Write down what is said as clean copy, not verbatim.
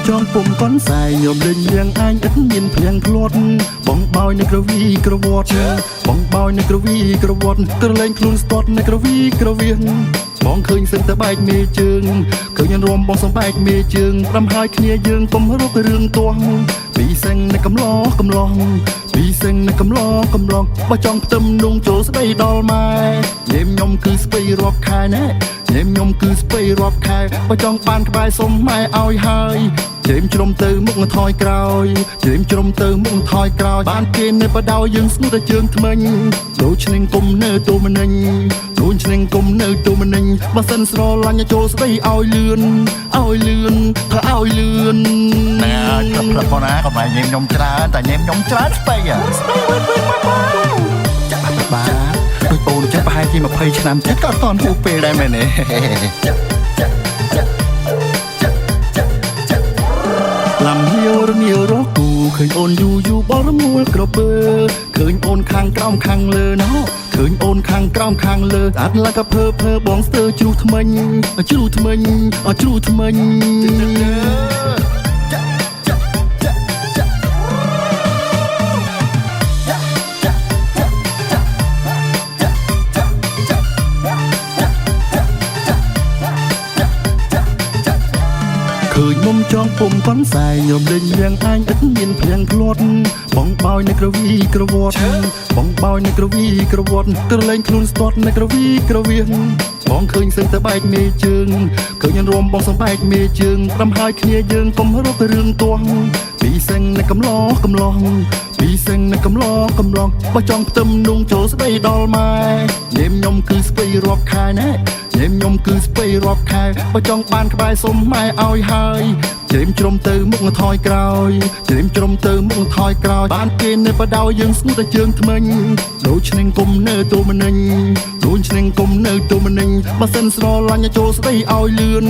ចងពុំកន់សាយញោមលេងយ៉ាងអញឥតមានភ្លៀងភ្លាត់បងបោយនៅក្រវីក្រវត្តបងបោយនៅក្រវីក្រវត្តក្រលែងខ្លួនស្ទាត់នៅក្រវីក្រវៀនបងឃើញសឹងតែបែកមេជើងឃើញញរំបងសំបែកមេជើងប្រំហើយគ្នាយើងកុំរករឿងទាស់ពីសឹងនៅកំឡោះពីសឹងនៅកំឡោះបើចង់ផ្ទឹមនងចូលស្ដីដល់ម៉ែញេមខ្ញុំគឺស្ពៃរាប់ខែណែញេមខ្ញុំគឺស្ពៃរាប់ខែបើចង់បានក្បែរសុំម៉ែឲ្យហើយជេមជ្រុំទៅមុខថយក្រោយជេមជ្រុំទៅមុខថយក្រោយបានគេនៅបដៅយើងស្ងួតតែជើងថ្មិញដូចឆ្នឹងគុំនៅទូមនិញដូចឆ្នឹងគុំនៅទូមនិញបើសិនស្រឡាញ់ចូលស្ដីឲ្យលឿនធ្វើឲ្យលឿនណែផ្លឹកបងណាកុំឲ្យញេមខ្ញុំច្រើនតែញេមខ្ញុំច្រើនស្ពៃស្ពៃចាក់បាទដូចអូនចេះប្រហែលជា20ឆ្នាំចិត្តក៏អត់តន់ហួសពេលដែរមែនទេលំហៀវរញៀវរកគូឃើញអូនយូបរមួលក្រពើឃើញអូនខាងក្រោមខាងលើណោឃើញអូនខាងក្រោមខាងលើអាត់ឡាក៏ភើបងស្ទើជ្រុះថ្មិញឃើញមុំចងពុំកន់សាយញោមលេងយ៉ាងអញឥតមានភ្លៀងភ្លាត់បងបោយនៅក្រវីក្រវត្តបងបោយនៅក្រវីក្រវត្តក្រលែងខ្លួនស្ទាត់នៅក្រវីក្រវៀនបងឃើញសឹងតែបែកមេជើងឃើញញរំបងសំបែកមេជើងប្រំហើយគ្នាយើងកុំរករឿងទាស់ពីសឹងនៅកំឡោះពីសឹងនៅកំឡោះបើចង់ផ្ទឹមនងចូលស្ដីដល់ម៉ែញេមខ្ញុំគឺស្ពៃរាប់ខែណែញេមខ្ញុំគឺស្ពៃរាប់ខែបើចង់បានក្បែរសុំម៉ែឲ្យហើយជេមជ្រុំទៅមុខថយក្រោយបានគេនៅបដៅយើងស្ងួតតែជើងថ្មិញដូចឆ្នឹងគុំនៅទូមនិញបើសិនស្រឡាញ់ចូលស្ដីឲ្យលឿន